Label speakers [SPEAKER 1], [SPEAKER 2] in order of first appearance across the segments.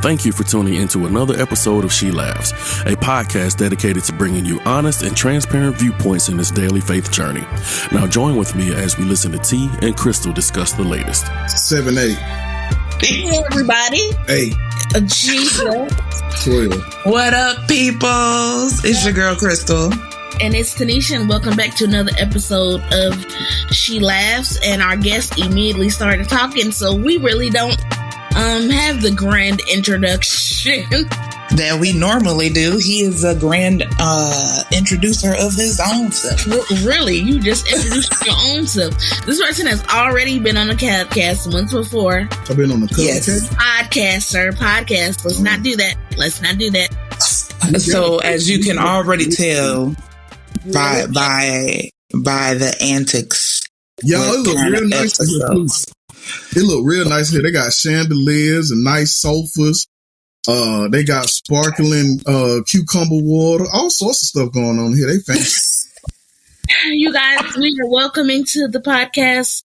[SPEAKER 1] Thank you for tuning into another episode of She Laughs, a podcast dedicated to bringing you honest and transparent viewpoints in this daily faith journey. Now join with me as we listen to T and Crystal discuss the latest.
[SPEAKER 2] 7-8.
[SPEAKER 3] Hey everybody.
[SPEAKER 2] 8.
[SPEAKER 3] G.
[SPEAKER 2] 12.
[SPEAKER 4] What up, peoples? It's your girl, Crystal.
[SPEAKER 3] And it's Tanisha, and welcome back to another episode of She Laughs. And our guest immediately started talking, so we really don't have the grand introduction
[SPEAKER 4] that we normally do. He is a grand introducer of his own self.
[SPEAKER 3] Really? You just introduced your own self. This person has already been on the podcast once before.
[SPEAKER 2] I've been on the
[SPEAKER 3] podcast, sir. Podcast. Let's not do that.
[SPEAKER 4] So, as you can already tell by the antics,
[SPEAKER 2] y'all, it look real nice here. It look real nice here. They got chandeliers and nice sofas. They got sparkling cucumber water. All sorts of stuff going on here. They fancy.
[SPEAKER 3] You guys, we are welcoming to the podcast.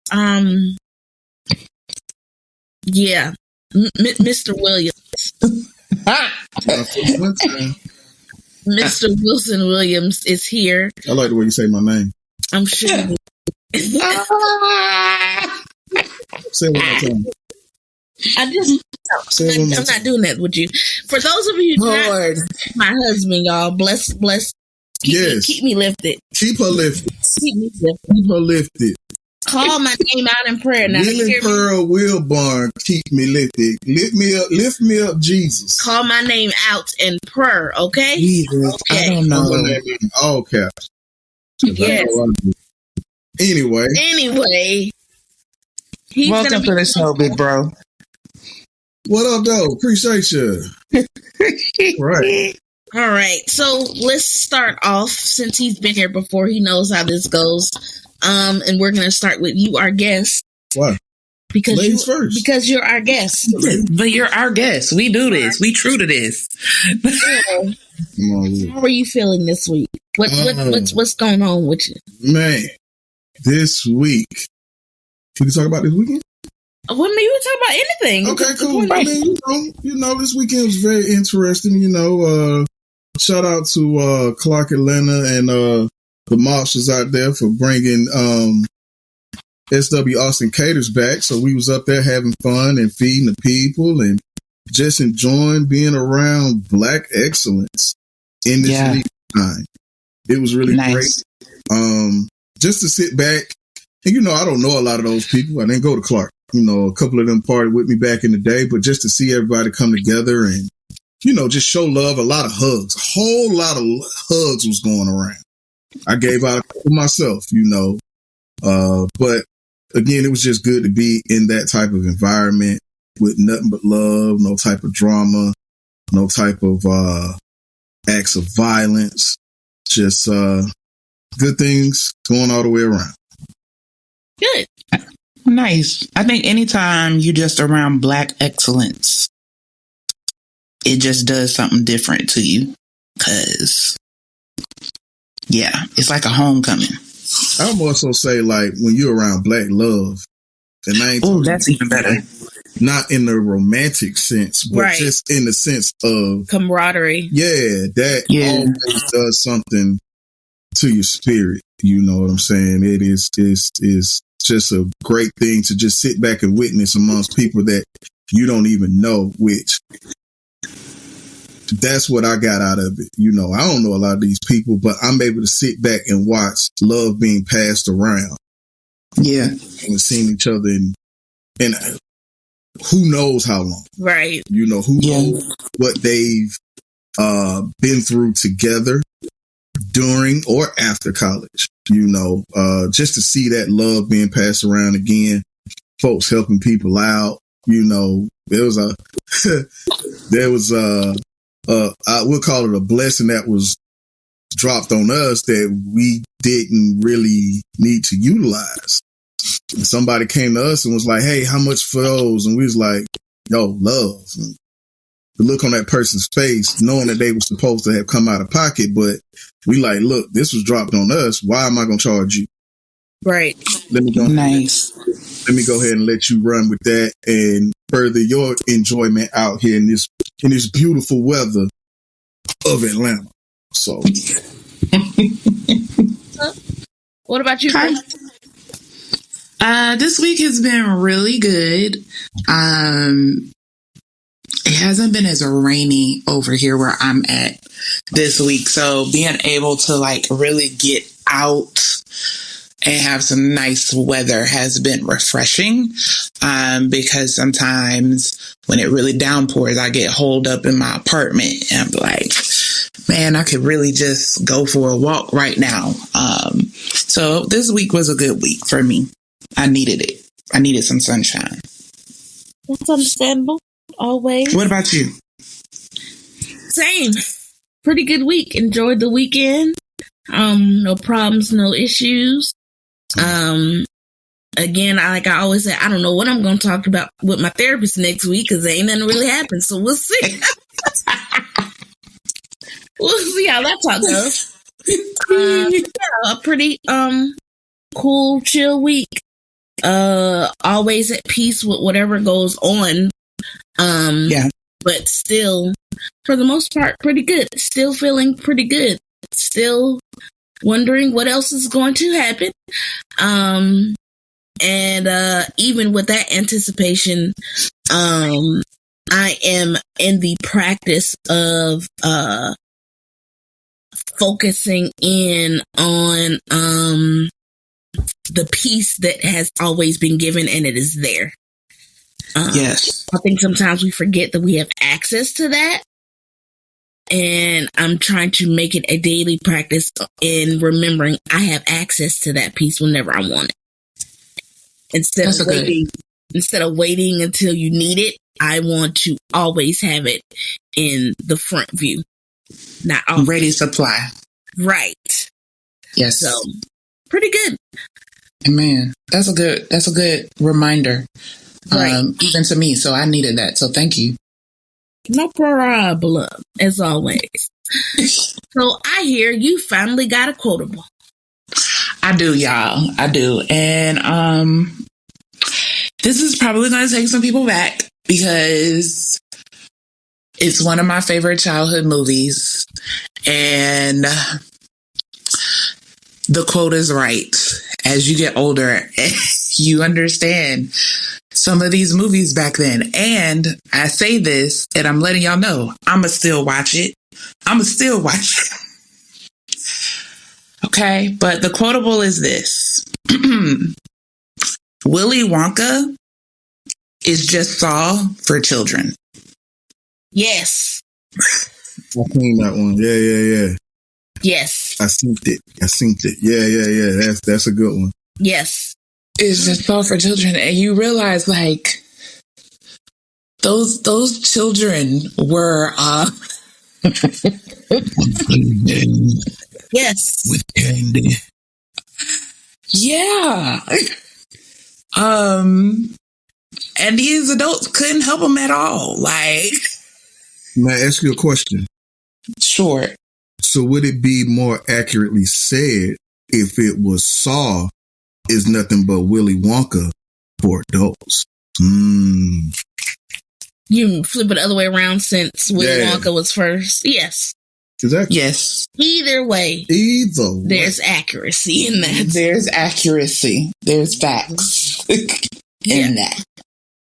[SPEAKER 3] Mr. Williams. Mr. Wilson Williams is here.
[SPEAKER 2] I like the way you say my name.
[SPEAKER 3] I'm sure.
[SPEAKER 2] Say it one more time.
[SPEAKER 3] I'm not doing that with you. For those of you who not my husband, y'all, bless. Keep me lifted.
[SPEAKER 2] Keep her lifted.
[SPEAKER 3] Keep her lifted. Call my name out in prayer now.
[SPEAKER 2] Willie Pearl Wilborn, keep me lifted. Lift me up, Jesus.
[SPEAKER 3] Call my name out in prayer, okay?
[SPEAKER 4] Jesus, okay. I don't know.
[SPEAKER 2] All caps.
[SPEAKER 3] Yes.
[SPEAKER 2] Anyway.
[SPEAKER 4] Welcome to the show, big bro.
[SPEAKER 2] What up, though? Appreciate you. Right.
[SPEAKER 3] All right. So let's start off. Since he's been here before, he knows how this goes. And we're going to start with you, our guest.
[SPEAKER 2] Why?
[SPEAKER 3] Because
[SPEAKER 2] first.
[SPEAKER 3] Because you're our guest.
[SPEAKER 4] But you're our guest. We do this. We true to this.
[SPEAKER 3] How are you feeling this week? What's going on with you?
[SPEAKER 2] Man, this week. Can we talk about this weekend?
[SPEAKER 3] Well, I mean, you can talk about anything.
[SPEAKER 2] Okay, cool. I mean, this weekend was very interesting. Shout out to Clark Atlanta and the marshals out there for bringing SW Austin Caters back. So we was up there having fun and feeding the people and just enjoying being around Black excellence in this league time. It was really great. Just to sit back. And, I don't know a lot of those people. I didn't go to Clark. A couple of them partied with me back in the day. But just to see everybody come together and, just show love, a lot of hugs. A whole lot of hugs was going around. I gave out a couple myself, But, again, it was just good to be in that type of environment with nothing but love, no type of drama, no type of acts of violence. Just good things going all the way around.
[SPEAKER 3] Good.
[SPEAKER 4] Nice. I think anytime you just around Black excellence, it just does something different to you. Cause it's like a homecoming.
[SPEAKER 2] I would also say when you're around Black love, and
[SPEAKER 4] that's even better.
[SPEAKER 2] Not in the romantic sense, but just in the sense of
[SPEAKER 3] camaraderie.
[SPEAKER 2] Yeah, that always does something to your spirit. You know what I'm saying? It is just a great thing to just sit back and witness amongst people that you don't even know, which that's what I got out of it. I don't know a lot of these people, but I'm able to sit back and watch love being passed around.
[SPEAKER 4] Yeah.
[SPEAKER 2] And seeing each other and who knows how long.
[SPEAKER 3] Right.
[SPEAKER 2] Who knows what they've been through together during or after college. Just to see that love being passed around again, folks helping people out. There was I would call it a blessing that was dropped on us that we didn't really need to utilize. And somebody came to us and was like, "Hey, how much for those?" And we was like, "Yo, love." And the look on that person's face, knowing that they were supposed to have come out of pocket, but we like, look, this was dropped on us. Why am I going to charge you?
[SPEAKER 3] Right.
[SPEAKER 2] Let me go.
[SPEAKER 4] Nice.
[SPEAKER 2] Let me go ahead and let you run with that and further your enjoyment out here in this in this beautiful weather of Atlanta. So,
[SPEAKER 3] what about you?
[SPEAKER 4] This week has been really good. It hasn't been as rainy over here where I'm at this week. So being able to like really get out and have some nice weather has been refreshing. Because sometimes when it really downpours, I get holed up in my apartment and I'm like, man, I could really just go for a walk right now. So this week was a good week for me. I needed it. I needed some sunshine.
[SPEAKER 3] That's understandable. Always.
[SPEAKER 4] What about you?
[SPEAKER 3] Same. Pretty good week. Enjoyed the weekend. No problems, no issues. Again, I always say, I don't know what I'm going to talk about with my therapist next week because ain't nothing really happened. So we'll see. We'll see how that talk goes. A pretty cool, chill week. Always at peace with whatever goes on. But still, for the most part, pretty good. Still feeling pretty good. Still wondering what else is going to happen. And even with that anticipation, I am in the practice of focusing in on the peace that has always been given, and it is there.
[SPEAKER 4] Yes.
[SPEAKER 3] I think sometimes we forget that we have access to that. And I'm trying to make it a daily practice in remembering I have access to that peace whenever I want it. Instead of waiting until you need it, I want to always have it in the front view. Not often.
[SPEAKER 4] Ready supply.
[SPEAKER 3] Right.
[SPEAKER 4] Yes.
[SPEAKER 3] So pretty good.
[SPEAKER 4] Man, that's a good reminder.
[SPEAKER 3] Right.
[SPEAKER 4] Even to me. So I needed that. So thank you.
[SPEAKER 3] No problem, as always. So I hear you finally got a quotable.
[SPEAKER 4] I do, y'all. I do. And this is probably going to take some people back because it's one of my favorite childhood movies. And the quote is right. As you get older, you understand some of these movies back then. And I say this, and I'm letting y'all know, I'ma still watch it. Okay, but the quotable is this. Willy Wonka is just Saw for children.
[SPEAKER 3] Yes.
[SPEAKER 2] I seen that one. Yeah.
[SPEAKER 3] Yes.
[SPEAKER 2] I synced it. Yeah. That's a good one.
[SPEAKER 3] Yes.
[SPEAKER 4] It's just Saw for children. And you realize, like, those children were
[SPEAKER 3] yes.
[SPEAKER 2] With candy.
[SPEAKER 4] Yeah. And these adults couldn't help them at all. Like,
[SPEAKER 2] may I ask you a question?
[SPEAKER 4] Sure.
[SPEAKER 2] So would it be more accurately said if it was Saw is nothing but Willy Wonka for adults?
[SPEAKER 3] You flip it the other way around since Willy Wonka was first. Yes.
[SPEAKER 2] Exactly.
[SPEAKER 4] Yes.
[SPEAKER 3] Either way. There's accuracy in that.
[SPEAKER 4] There's accuracy. There's facts in that.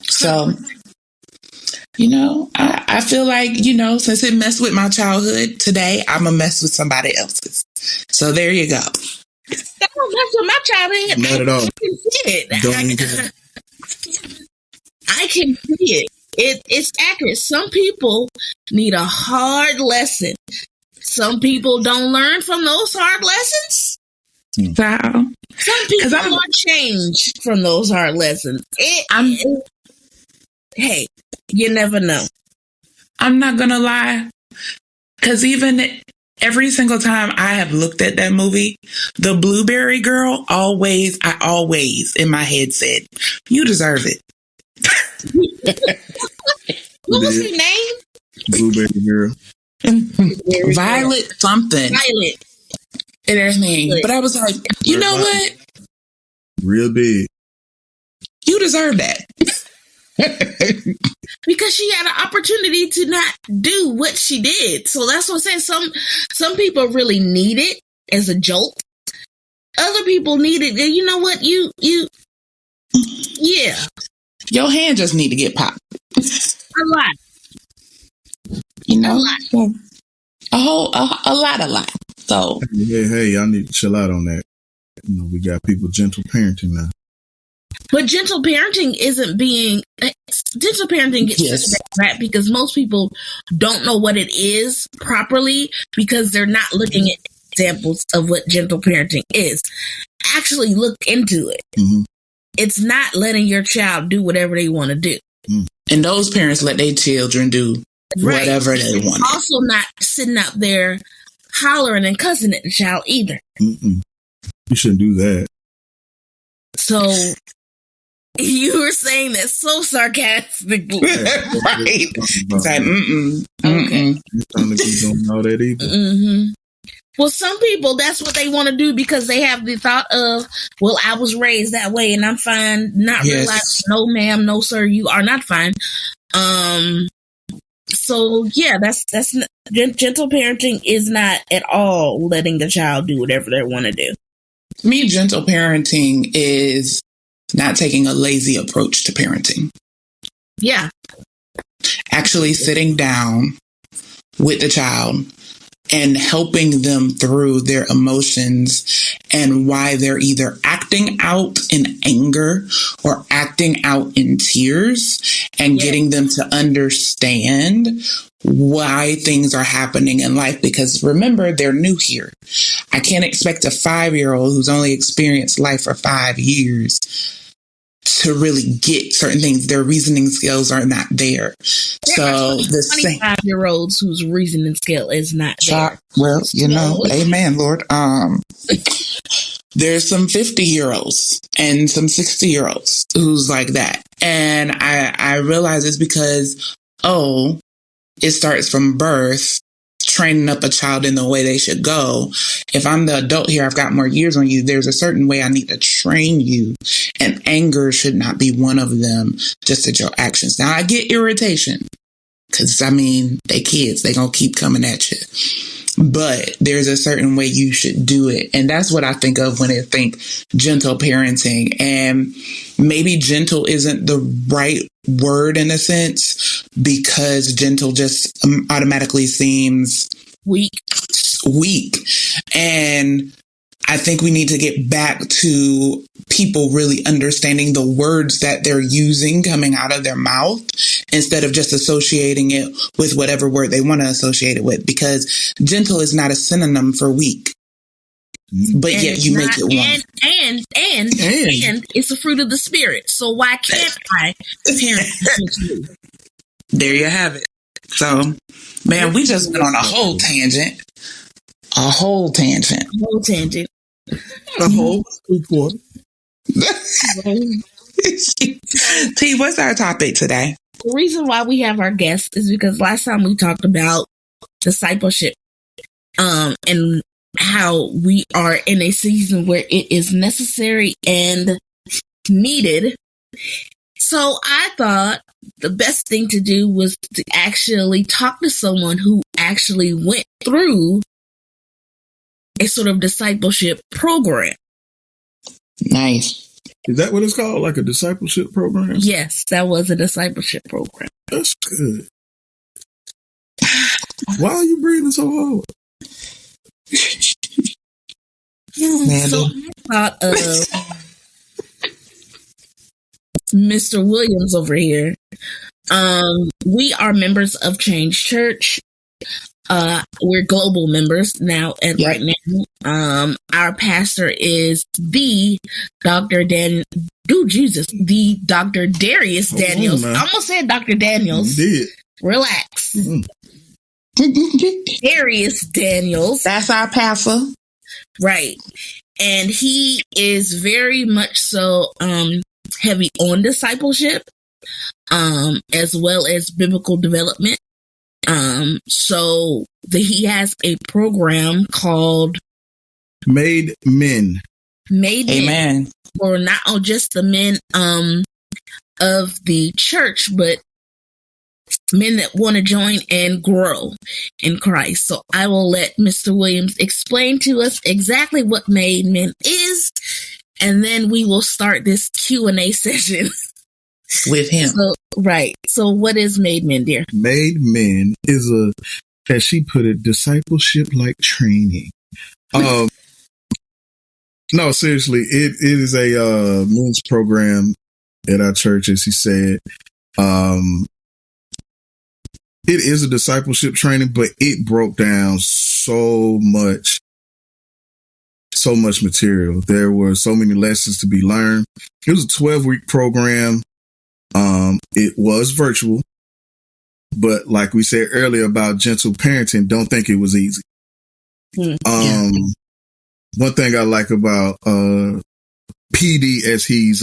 [SPEAKER 4] So, I feel like, since it messed with my childhood, today I'm going to mess with somebody else's. So there you go.
[SPEAKER 3] That don't mess with my childhood.
[SPEAKER 2] Not at all.
[SPEAKER 3] I can see it. I can see it. It's accurate. Some people need a hard lesson. Some people don't learn from those hard lessons.
[SPEAKER 4] Wow.
[SPEAKER 3] Some people don't change from those hard lessons. Hey, you never know.
[SPEAKER 4] I'm not going to lie. Because even every single time I have looked at that movie, the Blueberry Girl I always in my head said, you deserve it.
[SPEAKER 3] What was her name?
[SPEAKER 2] Blueberry Girl.
[SPEAKER 4] Violet something.
[SPEAKER 3] Violet.
[SPEAKER 4] And everything. But I was like, you know what?
[SPEAKER 2] Real big.
[SPEAKER 4] You deserve that.
[SPEAKER 3] because she had an opportunity to not do what she did. So that's what I'm saying. Some people really need it as a jolt. Other people need it. You know what? Yeah.
[SPEAKER 4] Your hand just need to get popped.
[SPEAKER 3] A lot.
[SPEAKER 4] You know?
[SPEAKER 3] A lot.
[SPEAKER 4] A lot. So.
[SPEAKER 2] Hey, y'all need to chill out on that. You know, we got people gentle parenting now.
[SPEAKER 3] But gentle parenting gets that because most people don't know what it is properly because they're not looking at examples of what gentle parenting is. Actually look into it. Mm-hmm. It's not letting your child do whatever they want to do.
[SPEAKER 4] And those parents let their children do whatever they want.
[SPEAKER 3] Also not sitting out there hollering and cussing at the child either.
[SPEAKER 2] Mm-mm. You shouldn't do that.
[SPEAKER 3] So you were saying that so sarcastically.
[SPEAKER 4] Right. It's like,
[SPEAKER 3] Okay.
[SPEAKER 2] You're trying to be doing all that either.
[SPEAKER 3] Mm-hmm. Well, some people, that's what they want to do because they have the thought of, well, I was raised that way and I'm fine. Not realizing, no, ma'am, no, sir, you are not fine. So yeah, that's gentle parenting is not at all letting the child do whatever they want to do.
[SPEAKER 4] To me, gentle parenting is not taking a lazy approach to parenting.
[SPEAKER 3] Yeah.
[SPEAKER 4] Actually sitting down with the child and helping them through their emotions and why they're either acting out in anger or acting out in tears and getting them to understand why things are happening in life. Because remember, they're new here. I can't expect a 5-year-old who's only experienced life for 5 years to really get certain things. Their reasoning skills are not there. So the
[SPEAKER 3] 25-year-olds whose reasoning skill is not there.
[SPEAKER 4] Well, you know, amen, Lord. There's some 50-year-olds and some 60-year-olds who's like that. And I realize it's because, it starts from birth, training up a child in the way they should go. If I'm the adult here, I've got more years on you. There's a certain way I need to train you. And anger should not be one of them, just at your actions. Now, I get irritation because, they kids. They going to keep coming at you. But there's a certain way you should do it. And that's what I think of when I think gentle parenting. And maybe gentle isn't the right word in a sense because gentle just automatically seems weak. And I think we need to get back to people really understanding the words that they're using coming out of their mouth instead of just associating it with whatever word they want to associate it with, because gentle is not a synonym for weak. But yet you make it one.
[SPEAKER 3] And it's a fruit of the spirit. So why can't I parent you?
[SPEAKER 4] There you have it. So, man, we just went on a whole tangent. A whole tangent. T, what's our topic today?
[SPEAKER 3] The reason why we have our guest is because last time we talked about discipleship, and how we are in a season where it is necessary and needed. So I thought the best thing to do was to actually talk to someone who actually went through a sort of discipleship program.
[SPEAKER 4] Nice.
[SPEAKER 2] Is that what it's called? Like a discipleship program?
[SPEAKER 3] Yes, that was a discipleship program.
[SPEAKER 2] That's good. Why are you breathing so hard?
[SPEAKER 3] So I thought of Mr. Williams over here. We are members of Change Church. We're global members now, and right now, our pastor is the Dr. Darius Daniels. I almost said Dr. Daniels.
[SPEAKER 2] You did.
[SPEAKER 3] Relax. Darius Daniels.
[SPEAKER 4] That's our pastor.
[SPEAKER 3] Right. And he is very much so heavy on discipleship, as well as biblical development. So he has a program called
[SPEAKER 2] Made Men.
[SPEAKER 3] Made
[SPEAKER 4] Amen.
[SPEAKER 3] Men, for not just the men of the church, but men that want to join and grow in Christ. So I will let Mr. Williams explain to us exactly what Made Men is, and then we will start this Q&A session
[SPEAKER 4] with him.
[SPEAKER 3] So what is Made Men, dear?
[SPEAKER 2] Made Men is as she put it, discipleship like training. No, seriously, it is a men's program at our church, as he said. It is a discipleship training, but it broke down so much material. There were so many lessons to be learned. It was a 12-week program. It was virtual, but like we said earlier about gentle parenting, don't think it was easy. One thing I like about PD, as he's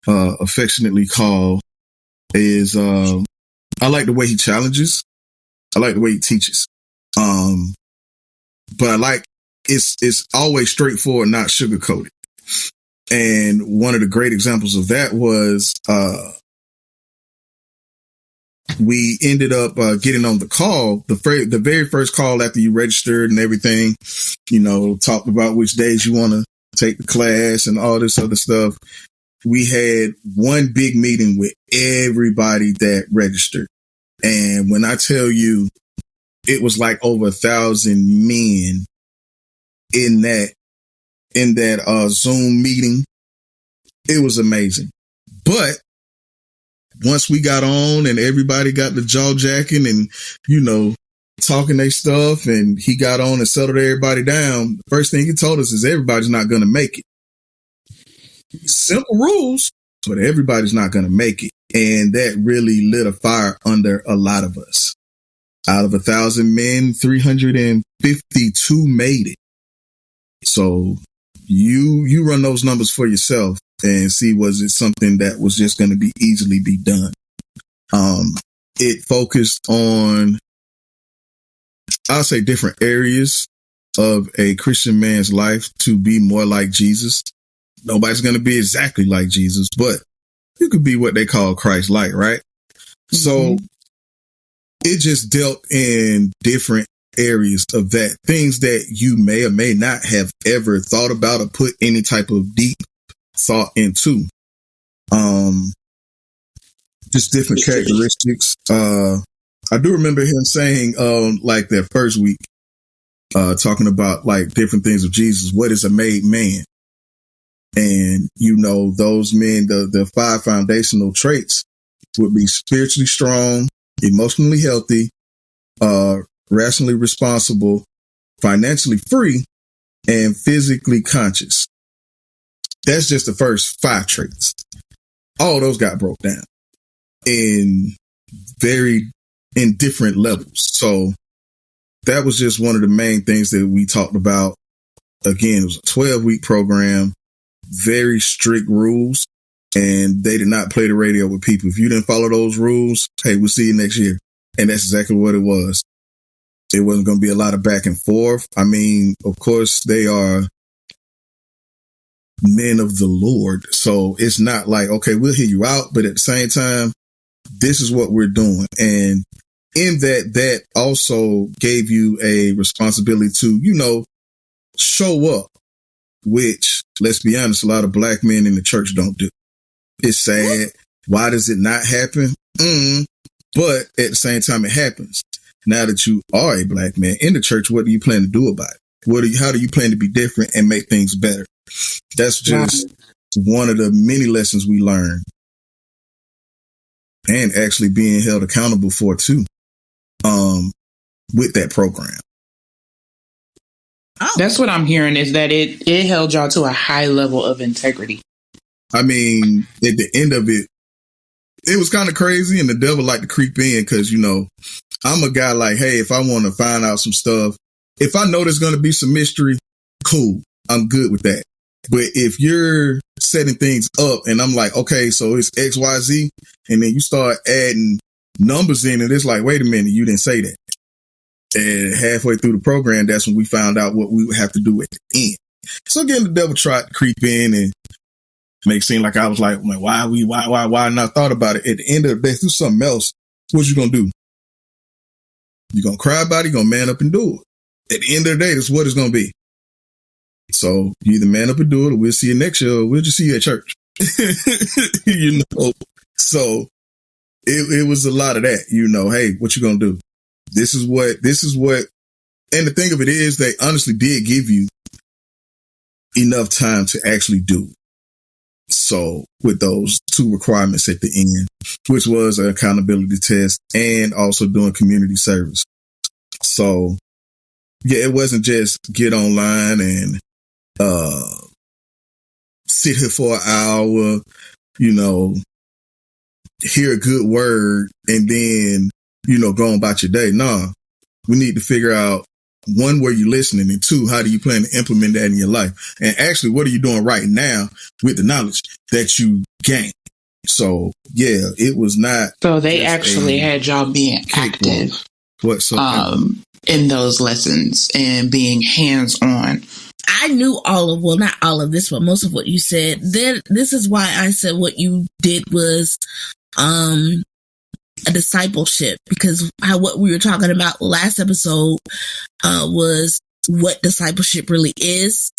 [SPEAKER 2] affectionately called, is I like the way he challenges. I like the way he teaches. But I like it's always straightforward, not sugarcoated. And one of the great examples of that was we ended up getting on the call, the very first call after you registered and everything, talked about which days you want to take the class and all this other stuff. We had one big meeting with everybody that registered. And when I tell you, it was like over 1,000 men in that Zoom meeting. It was amazing. But once we got on and everybody got the jaw jacking and, talking their stuff, and he got on and settled everybody down, the first thing he told us is everybody's not going to make it. Simple rules, but everybody's not going to make it. And that really lit a fire under a lot of us. Out of 1,000 men, 352 made it. So you run those numbers for yourself and see, was it something that was just going to be easily be done? It focused on, I'll say, different areas of a Christian man's life to be more like Jesus. Nobody's going to be exactly like Jesus, but you could be what they call Christ-like, right? Mm-hmm. So it just dealt in different areas of that, things that you may or may not have ever thought about or put any type of deep thought into. Just different characteristics. I do remember him saying, like that first week, talking about like different things of Jesus. What is a made man? And, those men, the 5 foundational traits would be spiritually strong, emotionally healthy, rationally responsible, financially free, and physically conscious. That's just the first 5 traits. All those got broke down in different levels. So that was just one of the main things that we talked about. Again, it was a 12-week program. Very strict rules, and they did not play the radio with people. If you didn't follow those rules, hey, we'll see you next year. And that's exactly what it was. It wasn't going to be a lot of back and forth. I mean, of course, they are men of the Lord. So it's not like, okay, we'll hear you out. But at the same time, this is what we're doing. And in that also gave you a responsibility to, show up, which, let's be honest, a lot of black men in the church don't do. It's sad. Why does it not happen? But at the same time, it happens. Now that you are a black man in the church, what do you plan to do about it? How do you plan to be different and make things better? That's just one of the many lessons we learn, and actually being held accountable for too, with that program.
[SPEAKER 4] That's what I'm hearing, is that it held y'all to a high level of integrity.
[SPEAKER 2] I mean, at the end of it, it was kind of crazy, and the devil liked to creep in because, I'm a guy like, hey, if I want to find out some stuff, if I know there's going to be some mystery, cool, I'm good with that. But if you're setting things up and I'm like, okay, so it's X, Y, Z, and then you start adding numbers in, and it's like, wait a minute, you didn't say that. And halfway through the program, that's when we found out what we would have to do at the end. So again, the devil tried to creep in and make it seem like I was like, why not thought about it? At the end of the day, do something else. What you gonna do? You gonna cry about it? You gonna man up and do it? At the end of the day, that's what it's gonna be. So you either man up and do it, or we'll see you next year, or we'll just see you at church. You know. So it was a lot of that. You know, hey, what you gonna do? This is what. And the thing of it is, they honestly did give you enough time to actually do. So with those two requirements at the end, which was an accountability test and also doing community service. So yeah, it wasn't just get online and sit here for an hour, you know, hear a good word and then, you know, go on about your day. Nah, we need to figure out, one, where you're listening, and two, how do you plan to implement that in your life? And actually, what are you doing right now with the knowledge that you gained? So, yeah, it was not.
[SPEAKER 4] So they actually had y'all being active in those lessons and being hands-on.
[SPEAKER 3] I knew not all of this, but most of what you said. This is why I said what you did was a discipleship, because what we were talking about last episode was what discipleship really is.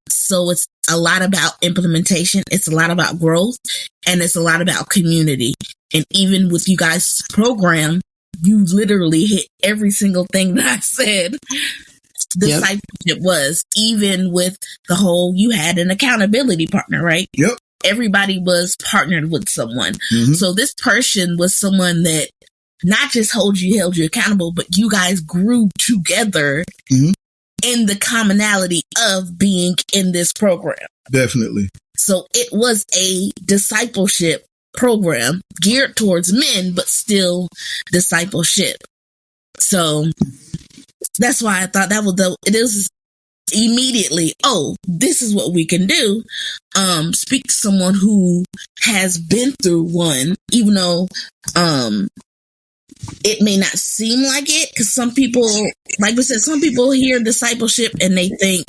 [SPEAKER 3] So it's a lot about implementation. It's a lot about growth, and it's a lot about community. And even with you guys' program, you literally hit every single thing that I said. Discipleship was, even with the whole, you had an accountability partner, right?
[SPEAKER 2] Yep.
[SPEAKER 3] Everybody was partnered with someone. So this person was someone that not just held you accountable, but you guys grew together in the commonality of being in this program.
[SPEAKER 2] Definitely.
[SPEAKER 3] So it was a discipleship program geared towards men, but still discipleship. So that's why I thought it was immediately, this is what we can do. Speak to someone who has been through one, even though it may not seem like it, because some people, like we said, some people hear discipleship and they think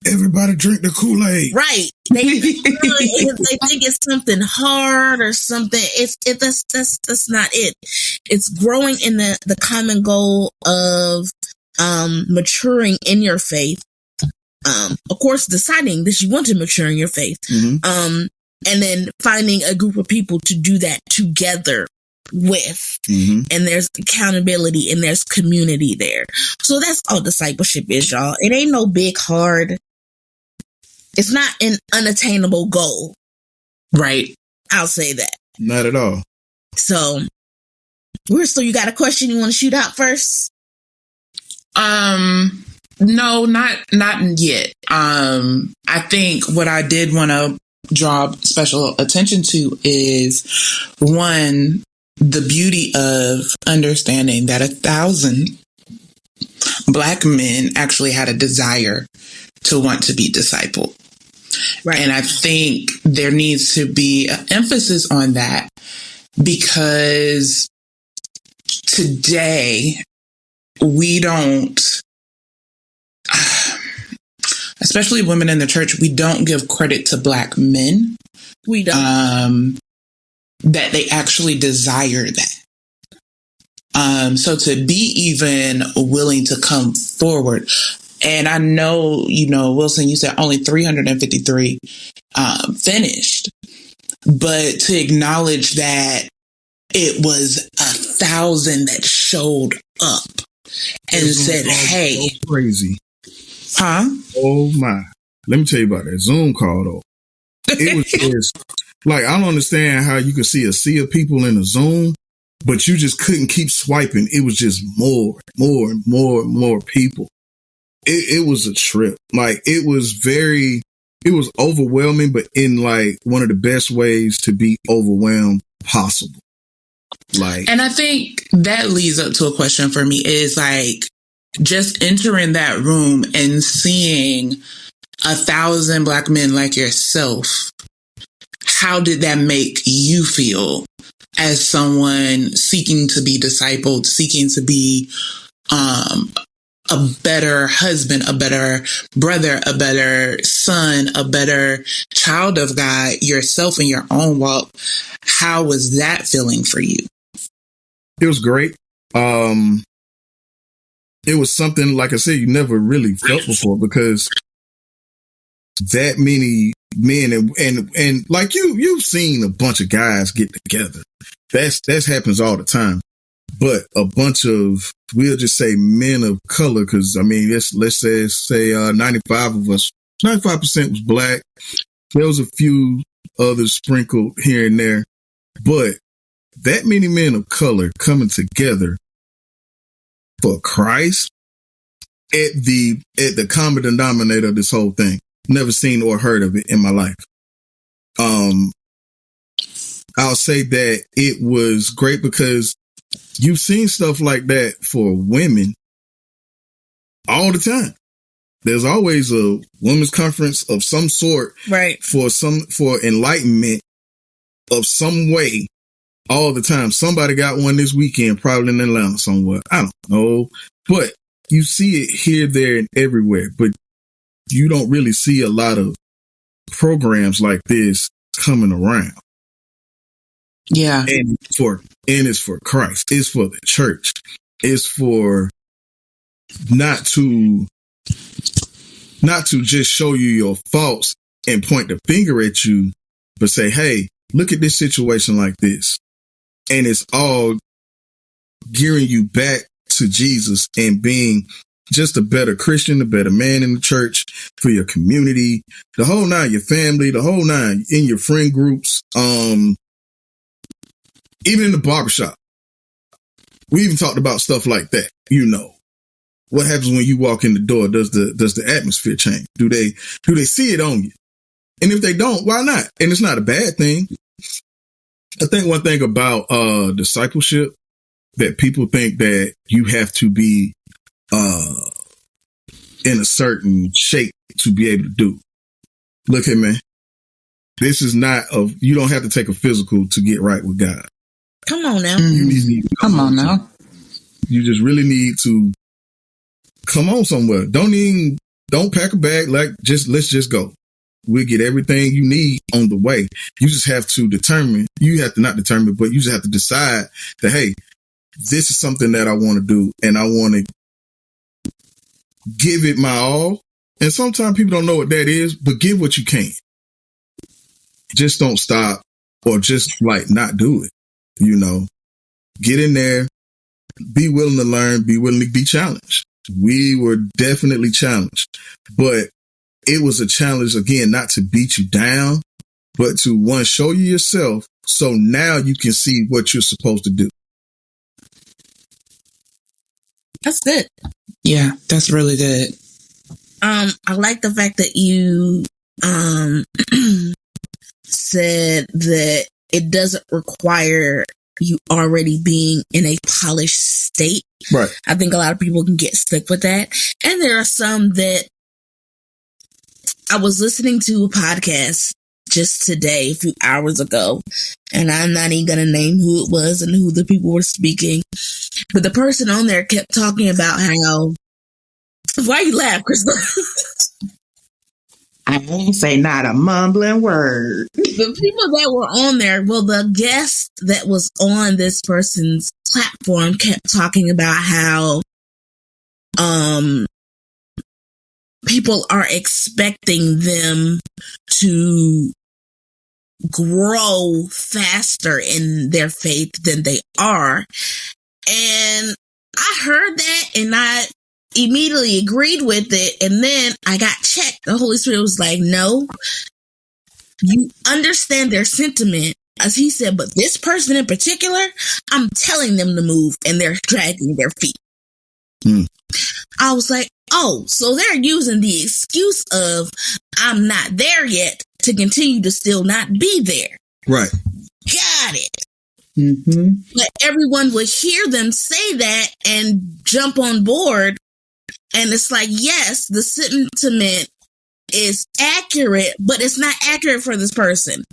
[SPEAKER 2] everybody drink the Kool-Aid.
[SPEAKER 3] Right. They think it's something hard or something. That's not it. It's growing in the common goal of maturing in your faith. Of course, deciding that you want to mature in your faith. And then finding a group of people to do that together with. And there's accountability and there's community there. So that's all discipleship is, y'all. It ain't no big, hard. It's not an unattainable goal.
[SPEAKER 4] Right.
[SPEAKER 3] I'll say that.
[SPEAKER 2] Not at all.
[SPEAKER 3] So, you got a question you want to shoot out first?
[SPEAKER 4] No, not yet. I think what I did want to draw special attention to is, one, the beauty of understanding that 1,000 Black men actually had a desire to want to be discipled. Right. And I think there needs to be an emphasis on that, because today we don't, especially women in the church, we don't give credit to Black men.
[SPEAKER 3] We don't.
[SPEAKER 4] That they actually desire that. So to be even willing to come forward, and I know, Wilson, you said only 353 finished, but to acknowledge that it was 1,000 that showed up and said, "Hey,
[SPEAKER 2] so crazy,
[SPEAKER 4] huh?
[SPEAKER 2] Oh my! Let me tell you about that Zoom call though. It was just like, I don't understand how you could see a sea of people in a Zoom, but you just couldn't keep swiping. It was just more and more people. It was a trip. Like, it was overwhelming, but in like one of the best ways to be overwhelmed possible. Like,
[SPEAKER 4] and I think that leads up to a question for me, is like, just entering that room and seeing 1,000 Black men like yourself. How did that make you feel as someone seeking to be discipled, seeking to be a better husband, a better brother, a better son, a better child of God yourself in your own walk. How was that feeling for you?
[SPEAKER 2] It was great. It was something, like I said, you never really felt before, because that many men and like you've seen a bunch of guys get together. That happens all the time. But a bunch of, we'll just say men of color, because I mean, let's say 95 of us, 95% was black. There was a few others sprinkled here and there, but that many men of color coming together for Christ at the common denominator of this whole thing. Never seen or heard of it in my life. I'll say that it was great because you've seen stuff like that for women all the time. There's always a women's conference of some sort,
[SPEAKER 3] right? For
[SPEAKER 2] enlightenment of some way all the time. Somebody got one this weekend, probably in Atlanta somewhere. I don't know, but you see it here, there, and everywhere. But you don't really see a lot of programs like this coming around.
[SPEAKER 4] Yeah.
[SPEAKER 2] And it's for Christ. It's for the church. It's for not to just show you your faults and point the finger at you, but say, hey, look at this situation like this. And it's all gearing you back to Jesus and being just a better Christian, a better man in the church, for your community, the whole nine, your family, the whole nine, in your friend groups, even in the barbershop. We even talked about stuff like that. You know, what happens when you walk in the door? Does the atmosphere change? Do they see it on you? And if they don't, why not? And it's not a bad thing. I think one thing about discipleship, that people think that you have to be in a certain shape to be able to do. Look here, man. This is not you don't have to take a physical to get right with God.
[SPEAKER 3] Come on now.
[SPEAKER 4] Come on now.
[SPEAKER 2] You just really need to come on somewhere. Don't pack a bag. Let's just go. We'll get everything you need on the way. You just have to not determine, but you just have to decide that, hey, this is something that I want to do, and I want to give it my all. And sometimes people don't know what that is, but give what you can. Just don't stop or just not do it. You know, get in there, be willing to learn, be willing to be challenged. We were definitely challenged, but it was a challenge, again, not to beat you down, but to, one, show you yourself. So now you can see what you're supposed to do.
[SPEAKER 3] That's good.
[SPEAKER 4] Yeah, that's really good.
[SPEAKER 3] I like the fact that you said that it doesn't require you already being in a polished state.
[SPEAKER 2] Right.
[SPEAKER 3] I think a lot of people can get stuck with that. And there are some that I was listening to a podcast just today, a few hours ago, and I'm not even going to name who it was and who the people were speaking, but the person on there kept talking about how, why you laugh, Crystal?
[SPEAKER 4] I ain't say not a mumbling word.
[SPEAKER 3] The people that were on there, well, the guest that was on this person's platform kept talking about how people are expecting them to grow faster in their faith than they are. And I heard that and I immediately agreed with it. And then I got checked. The Holy Spirit was like, no, you understand their sentiment. As he said, but this person in particular, I'm telling them to move and they're dragging their feet. I was like, oh, so they're using the excuse of I'm not there yet to continue to still not be there.
[SPEAKER 2] Right.
[SPEAKER 3] Got it.
[SPEAKER 4] Mm-hmm.
[SPEAKER 3] But everyone would hear them say that and jump on board. And it's like, yes, the sentiment is accurate, but it's not accurate for this person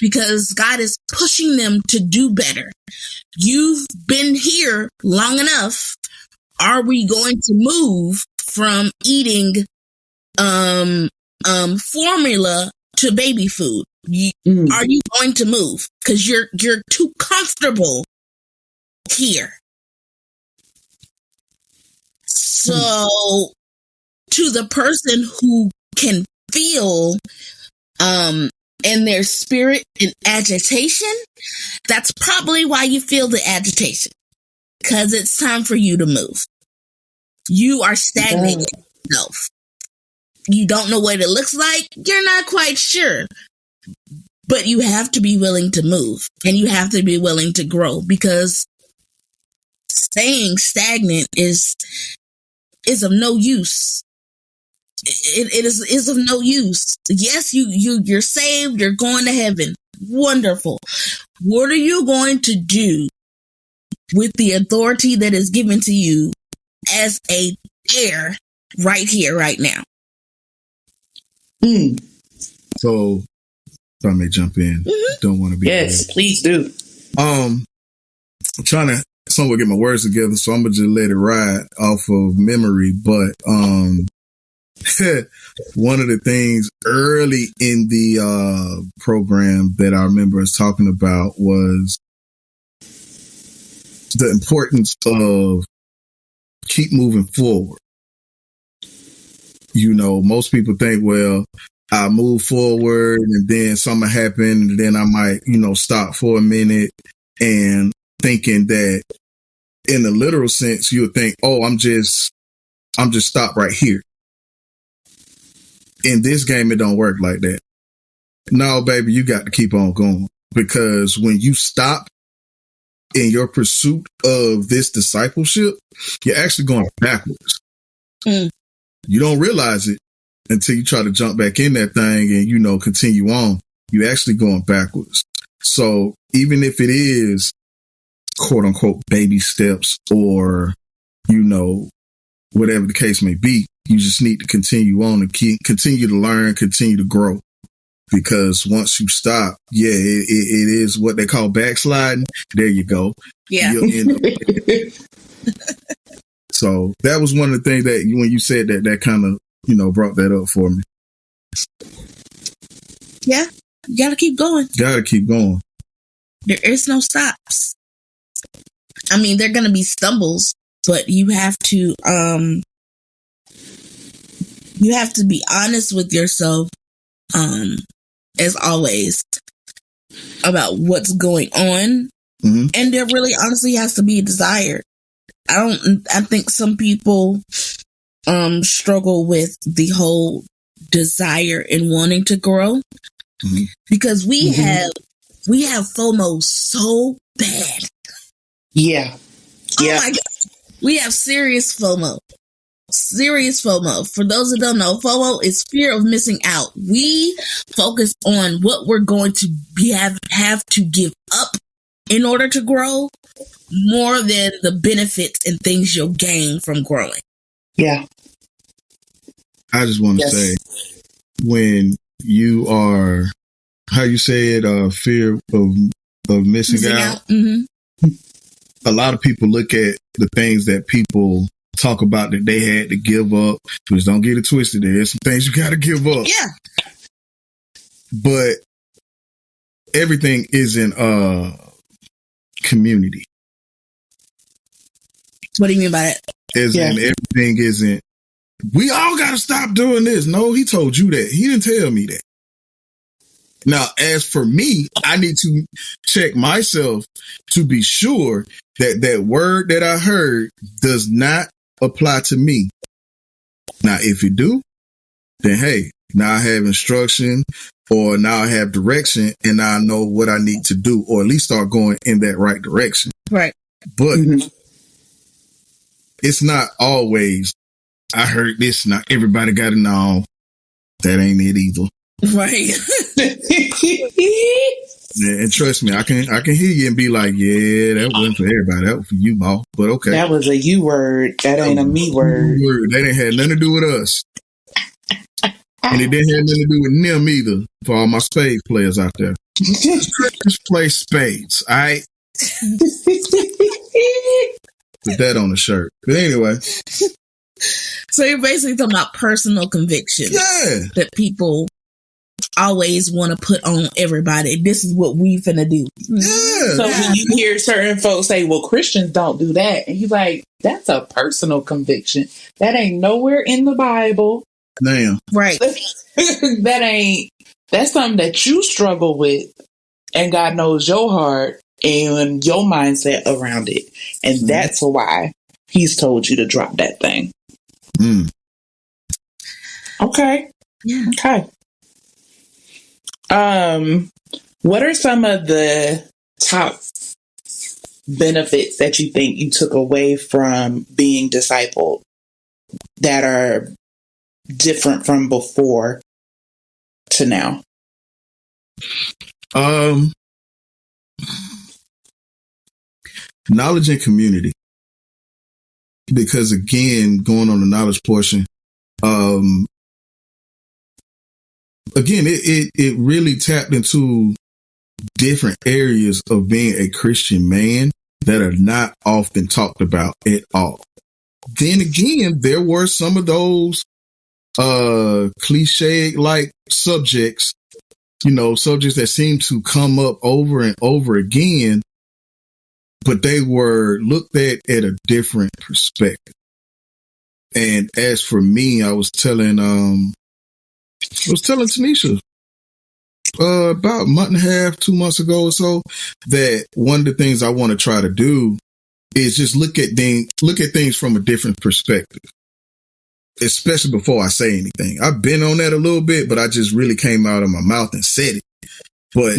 [SPEAKER 3] because God is pushing them to do better. You've been here long enough are we going to move from eating formula to baby food? Are you going to move? Because you're too comfortable here. So to the person who can feel in their spirit an agitation, that's probably why you feel the agitation. Because it's time for you to move. You are stagnating yourself. You don't know what it looks like. You're not quite sure. But you have to be willing to move. And you have to be willing to grow. Because staying stagnant is of no use. It is of no use. Yes, you're saved. You're going to heaven. Wonderful. What are you going to do with the authority that is given to you as a heir right here, right now?
[SPEAKER 2] So, if I may jump in, don't want to be.
[SPEAKER 4] Yes, please do.
[SPEAKER 2] I'm trying to somewhat get my words together, so I'm gonna just let it ride off of memory. But one of the things early in the program that I remember us talking about was the importance of keep moving forward. You know, most people think, well, I move forward and then something happened and then I might, stop for a minute, and thinking that in the literal sense, you'll think, oh, I'm just stopped right here. In this game, it don't work like that. No, baby, you got to keep on going, because when you stop in your pursuit of this discipleship, you're actually going backwards. You don't realize it until you try to jump back in that thing and, continue on. You're actually going backwards. So even if it is quote unquote baby steps or, whatever the case may be, you just need to continue on and continue to learn, continue to grow. Because once you stop, it is what they call backsliding. There you go.
[SPEAKER 3] Yeah.
[SPEAKER 2] You'll end up. So that was one of the things that when you said that kind of, brought that up for me.
[SPEAKER 3] Yeah. You got to keep going.
[SPEAKER 2] Got to keep going.
[SPEAKER 3] There is no stops. I mean, there are going to be stumbles, but you have to be honest with yourself, as always, about what's going on. Mm-hmm. And there really honestly has to be a desire. I think some people struggle with the whole desire and wanting to grow, because we have FOMO so bad.
[SPEAKER 4] Yeah.
[SPEAKER 3] Oh my God. We have serious FOMO. Serious FOMO. For those that don't know, FOMO is fear of missing out. We focus on what we're going to have to give up in order to grow, more than the benefits and things you'll gain from growing.
[SPEAKER 4] Yeah.
[SPEAKER 2] I just want to say, when you are, how you say it, fear of missing out. A lot of people look at the things that people talk about that they had to give up. Just don't get it twisted. There's some things you got to give up.
[SPEAKER 3] Yeah.
[SPEAKER 2] But everything isn't community.
[SPEAKER 3] What do you mean by that?
[SPEAKER 2] Everything isn't, we all got to stop doing this. No, he told you that. He didn't tell me that. Now, as for me, I need to check myself to be sure that that word that I heard does not apply to me. Now, if it do, then hey, now I have instruction, or now I have direction, and I know what I need to do, or at least start going in that right direction.
[SPEAKER 3] Right.
[SPEAKER 2] But it's not always, I heard this, not everybody got it. No, that ain't it either.
[SPEAKER 3] Right.
[SPEAKER 2] And trust me, I can hear you and be like, yeah, that wasn't for everybody. That was for you, boss. But okay.
[SPEAKER 4] That was a you word. That ain't a me word.
[SPEAKER 2] That ain't had nothing to do with us. And it didn't have nothing to do with them either, for all my spades players out there. Just play spades, all right? Put that on the shirt. But anyway.
[SPEAKER 3] So you're basically talking about personal convictions.
[SPEAKER 2] Yeah.
[SPEAKER 3] That people always want to put on everybody. This is what we finna do.
[SPEAKER 2] Yeah.
[SPEAKER 4] So when you hear certain folks say, well, Christians don't do that, and you're like, that's a personal conviction. That ain't nowhere in the Bible.
[SPEAKER 2] Damn.
[SPEAKER 3] Right.
[SPEAKER 4] That's something that you struggle with, and God knows your heart and your mindset around it. And that's why He's told you to drop that thing.
[SPEAKER 2] Mm.
[SPEAKER 4] Okay.
[SPEAKER 3] Yeah.
[SPEAKER 4] Okay. What are some of the top benefits that you think you took away from being discipled that are different from before to now?
[SPEAKER 2] Knowledge and community. Because again, going on the knowledge portion, again, it really tapped into different areas of being a Christian man that are not often talked about at all. Then again, there were some of those cliche like subjects, subjects that seem to come up over and over again, but they were looked at a different perspective. And as for me, I was telling Tanisha about a month and a half, 2 months ago or so, that one of the things I want to try to do is just look at things from a different perspective, especially before I say anything. I've been on that a little bit, but I just really came out of my mouth and said it. But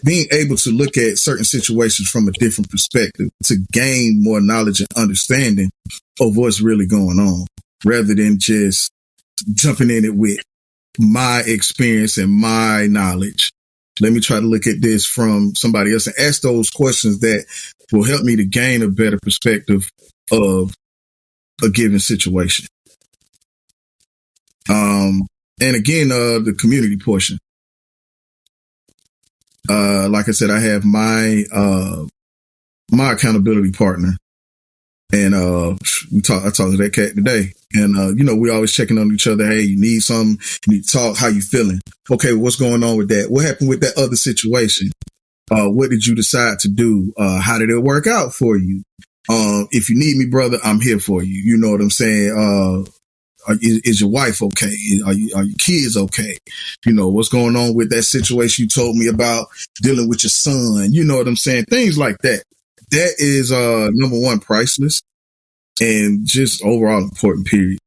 [SPEAKER 2] being able to look at certain situations from a different perspective to gain more knowledge and understanding of what's really going on, rather than just jumping in it with my experience and my knowledge. Let me try to look at this from somebody else and ask those questions that will help me to gain a better perspective of a given situation. And again, the community portion. Like I said, I have my accountability partner, and I talked to that cat today, and we always checking on each other. Hey, you need something? You need to talk. How you feeling? Okay, what's going on with that? What happened with that other situation? What did you decide to do? How did it work out for you? If you need me, brother, I'm here for you. You know what I'm saying? Is your wife okay? Are your kids okay? What's going on with that situation you told me about dealing with your son? You know what I'm saying? Things like that. That is, number one, priceless and just overall important, period.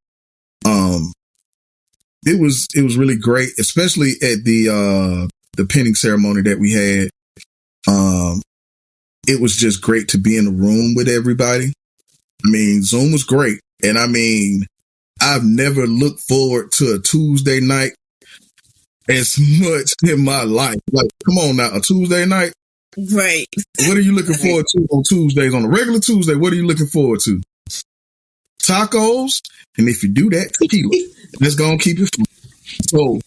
[SPEAKER 2] It was really great, especially at the pinning ceremony that we had. It was just great to be in the room with everybody. I mean, Zoom was great. And I mean, I've never looked forward to a Tuesday night as much in my life. Like, come on now, a Tuesday night?
[SPEAKER 3] Right.
[SPEAKER 2] What are you looking forward to on Tuesdays? On a regular Tuesday, what are you looking forward to? Tacos? And if you do that, tequila. That's going to keep it fun. So,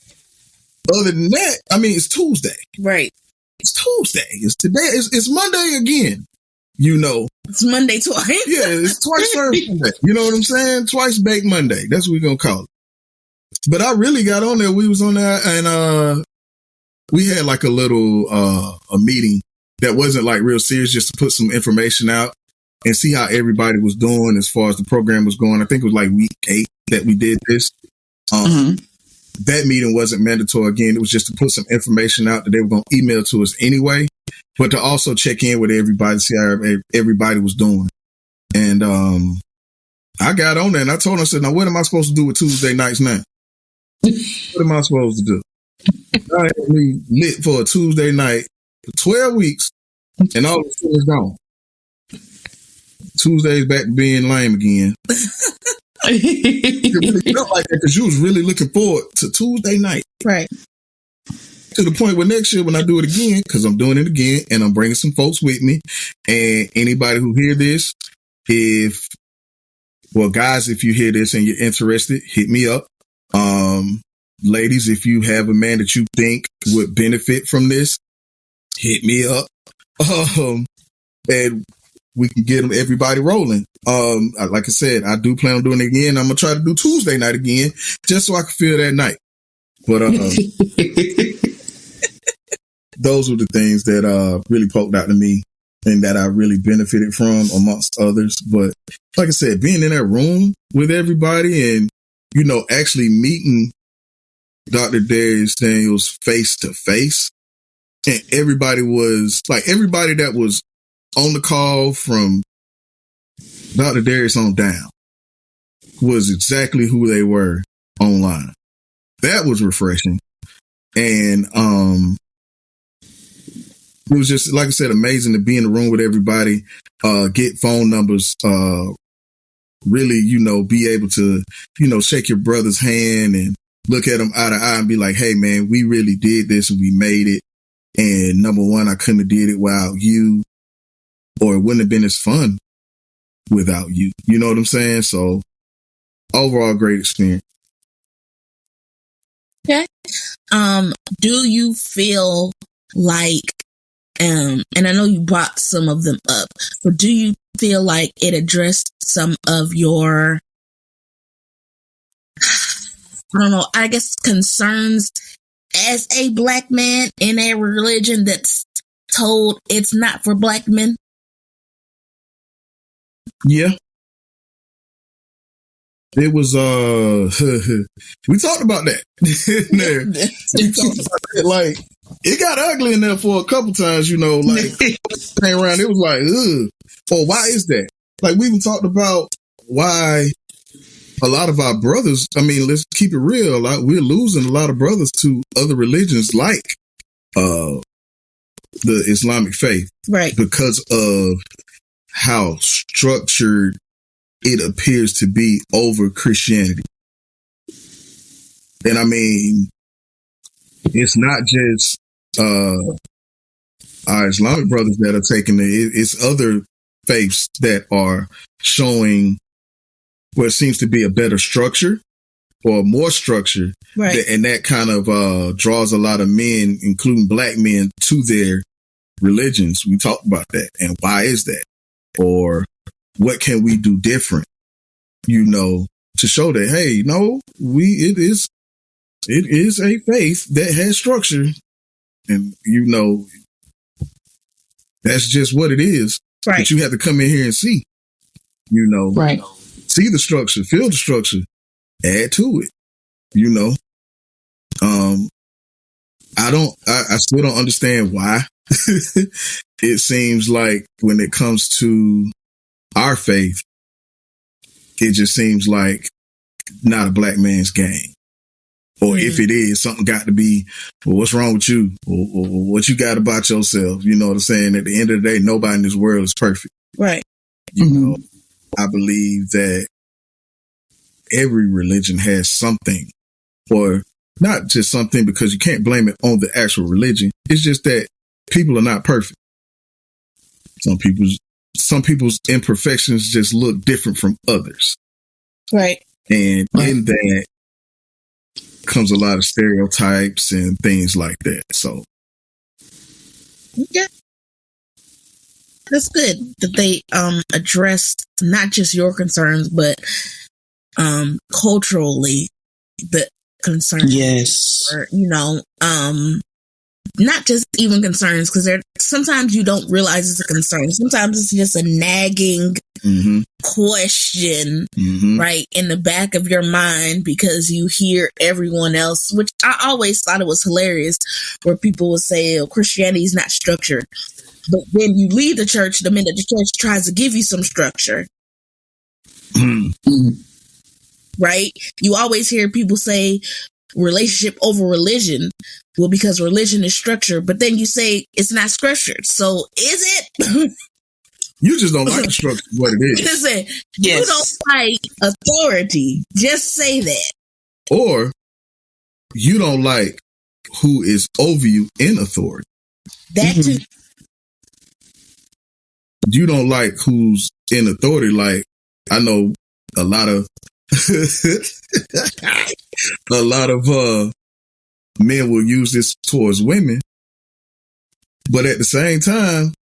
[SPEAKER 2] other than that, I mean, it's Tuesday.
[SPEAKER 3] Right.
[SPEAKER 2] It's Tuesday. It's today. It's Monday again.
[SPEAKER 3] It's Monday twice.
[SPEAKER 2] Yeah, it's twice served Monday. You know what I'm saying? Twice baked Monday. That's what we're going to call it. But I really got on there. We was on there and we had like a little a meeting that wasn't like real serious, just to put some information out and see how everybody was doing as far as the program was going. I think it was like week 8 that we did this. That meeting wasn't mandatory. Again, it was just to put some information out that they were going to email to us anyway, but to also check in with everybody, see how everybody was doing. And I got on there and I told them, I said, now what am I supposed to do with Tuesday nights now? What am I supposed to do? I had me lit for a Tuesday night for 12 weeks and all of a sudden it's gone. Tuesday's back to being lame again. It really felt like that because you was really looking forward to Tuesday night.
[SPEAKER 3] Right.
[SPEAKER 2] To the point where next year when I do it again, because I'm doing it again and I'm bringing some folks with me, and anybody who hear this, guys, if you hear this and you're interested, hit me up. Ladies, if you have a man that you think would benefit from this, hit me up. And we can get everybody rolling. Like I said, I do plan on doing it again. I'm gonna try to do Tuesday night again, just so I can feel that night. But those were the things that really poked out to me and that I really benefited from amongst others. But like I said, being in that room with everybody and, you know, actually meeting Dr. Darius Daniels face to face, and everybody that was on the call from Dr. Darius on down was exactly who they were online. That was refreshing. And it was just, like I said, amazing to be in the room with everybody, get phone numbers, really, you know, be able to, you know, shake your brother's hand and look at him eye to eye and be like, hey, man, we really did this and we made it. And number one, I couldn't have did it without you, or it wouldn't have been as fun without you. You know what I'm saying? So overall, great experience.
[SPEAKER 3] Okay. Do you feel like, and I know you brought some of them up, but do you feel like it addressed some of your, I don't know, I guess concerns as a Black man in a religion that's told it's not for Black men?
[SPEAKER 2] Yeah. It was, we talked about that. We talked about it. Like, it got ugly in there for a couple times, you know, like, came around, it was like, ugh. Or why is that? Like, we even talked about why a lot of our brothers, I mean, let's keep it real, we're losing a lot of brothers to other religions like the Islamic faith.
[SPEAKER 3] Right.
[SPEAKER 2] Because of how structured it appears to be over Christianity. And I mean, it's not just our Islamic brothers that are taking it. It's other faiths that are showing what seems to be a better structure or more structure.
[SPEAKER 3] Right.
[SPEAKER 2] And that kind of draws a lot of men, including Black men, to their religions. We talked about that. And why is that? Or what can we do different? You know, to show that, hey, no, it is a faith that has structure, and you know, that's just what it is.
[SPEAKER 3] Right.
[SPEAKER 2] But you have to come in here and see, you know,
[SPEAKER 4] right.
[SPEAKER 2] See the structure, feel the structure, add to it, you know. I still don't understand why. It seems like when it comes to our faith, it just seems like not a Black man's game. Or if it is, something got to be, well, what's wrong with you? Or what you got about yourself? You know what I'm saying? At the end of the day, nobody in this world is perfect.
[SPEAKER 3] Right.
[SPEAKER 2] You know, I believe that every religion has something, or not just something, because you can't blame it on the actual religion. It's just that people are not perfect. Some people's imperfections just look different from others.
[SPEAKER 3] Right.
[SPEAKER 2] And in that comes a lot of stereotypes and things like that. So,
[SPEAKER 3] yeah, that's good that they addressed not just your concerns, but culturally the concerns.
[SPEAKER 4] Yes.
[SPEAKER 3] Or, you know, not just even concerns, because sometimes you don't realize it's a concern. Sometimes it's just a nagging question, right, in the back of your mind, because you hear everyone else, which I always thought it was hilarious, where people would say, oh, Christianity is not structured. But then you leave the church the minute the church tries to give you some structure. Right? You always hear people say relationship over religion. Well, because religion is structured, but then you say it's not structured. So is it?
[SPEAKER 2] You just don't like the structure, what it is.
[SPEAKER 3] Listen, you don't like authority. Just say that.
[SPEAKER 2] Or you don't like who is over you in authority.
[SPEAKER 3] That too.
[SPEAKER 2] You don't like who's in authority. Like, I know a lot of men will use this towards women, but at the same time,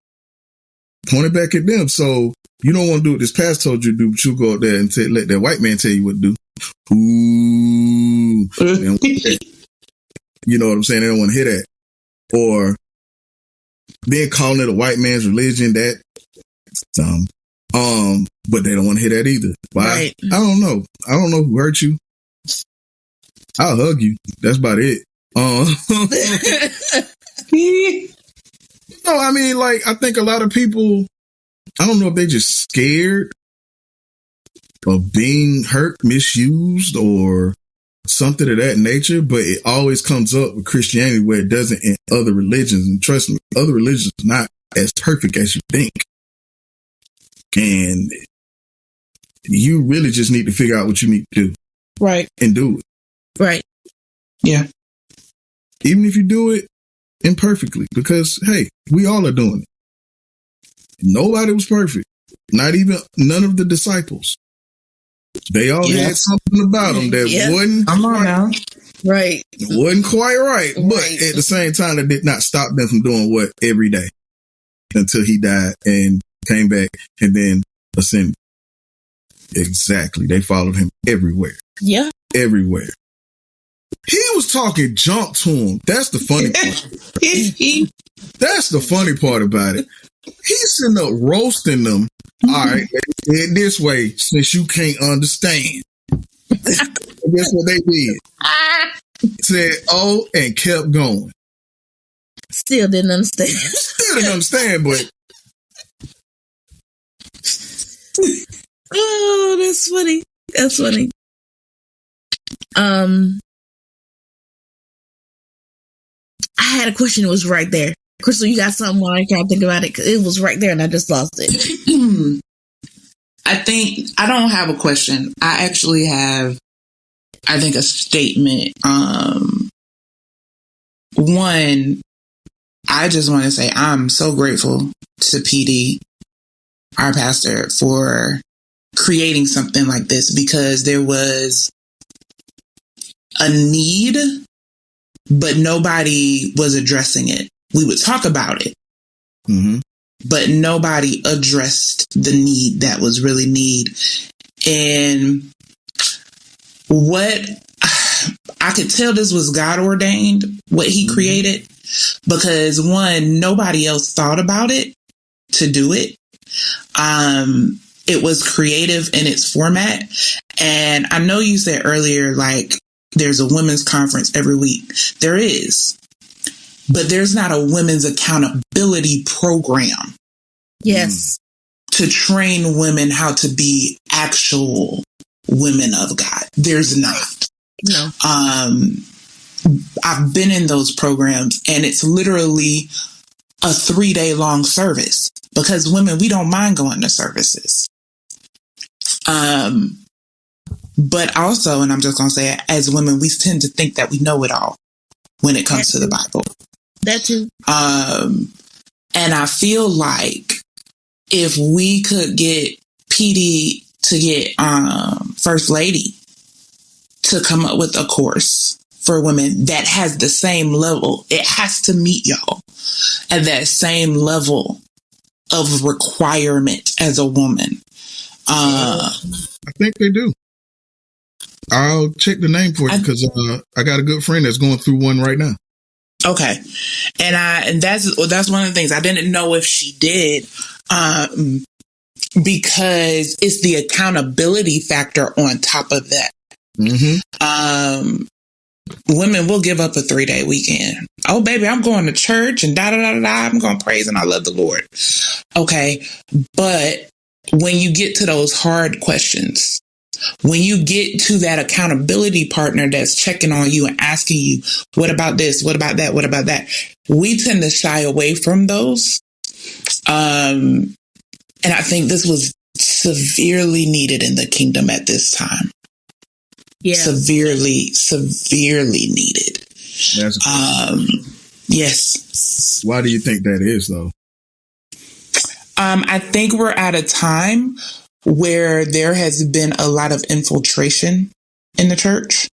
[SPEAKER 2] point it back at them. So you don't want to do what this pastor told you to do, but you go out there and let that white man tell you what to do. Ooh. You know what I'm saying? They don't want to hear that. Or then calling it a white man's religion, that's dumb. But they don't want to hear that either. Why? Right. I don't know. I don't know who hurt you. I'll hug you. That's about it. No, I mean, like, I think a lot of people, I don't know if they're just scared of being hurt, misused, or something of that nature, but it always comes up with Christianity where it doesn't in other religions. And trust me, other religions are not as perfect as you think. And you really just need to figure out what you need to do.
[SPEAKER 3] Right.
[SPEAKER 2] And do it.
[SPEAKER 3] Right.
[SPEAKER 4] Yeah.
[SPEAKER 2] Even if you do it imperfectly, because, hey, we all are doing it. Nobody was perfect. Not even none of the disciples. They all had something about them that wasn't
[SPEAKER 3] right.
[SPEAKER 2] Wasn't quite right. But at the same time, it did not stop them from doing what every day until he died and came back and then ascended. Exactly. They followed him everywhere.
[SPEAKER 3] Yeah.
[SPEAKER 2] Everywhere. He was talking junk to him. That's the funny part. That's the funny part about it. He's sitting up roasting them. All right, let's say it this way, since you can't understand. Guess what they did? Said, oh, and kept going.
[SPEAKER 3] Still didn't understand.
[SPEAKER 2] But
[SPEAKER 3] oh, that's funny. That's funny. I had a question. It was right there. Crystal, you got something while I can't think about it? It was right there and I just lost it.
[SPEAKER 4] I think I don't have a question. I actually have, I think, a statement. One, I just want to say I'm so grateful to PD, our pastor, for creating something like this, because there was a need, but nobody was addressing it. We would talk about it, but nobody addressed the need that was really need. And what I could tell, this was God ordained, what he created, because one, nobody else thought about it to do it. It was creative in its format. And I know you said earlier, like, there's a women's conference every week. There is. But there's not a women's accountability program.
[SPEAKER 3] Yes.
[SPEAKER 4] To train women how to be actual women of God. There's not.
[SPEAKER 3] No.
[SPEAKER 4] I've been in those programs, and it's literally a 3-day long service, because women, we don't mind going to services. But also, and I'm just going to say it, as women, we tend to think that we know it all when it comes to the Bible.
[SPEAKER 3] That too.
[SPEAKER 4] And I feel like if we could get PD to get First Lady to come up with a course for women that has the same level, it has to meet y'all at that same level of requirement as a woman.
[SPEAKER 2] I think they do. I'll check the name for you, because I got a good friend that's going through one right now.
[SPEAKER 4] Okay. And that's one of the things I didn't know if she did, because it's the accountability factor on top of that. Women will give up a 3-day weekend. Oh, baby, I'm going to church and I'm going to praise and I love the Lord. Okay. But when you get to those hard questions, when you get to that accountability partner that's checking on you and asking you, what about this? What about that? What about that? We tend to shy away from those. And I think this was severely needed in the kingdom at this time. Yeah. Severely needed. Yes.
[SPEAKER 2] Why do you think that is, though?
[SPEAKER 4] I think we're at a time where there has been a lot of infiltration in the church.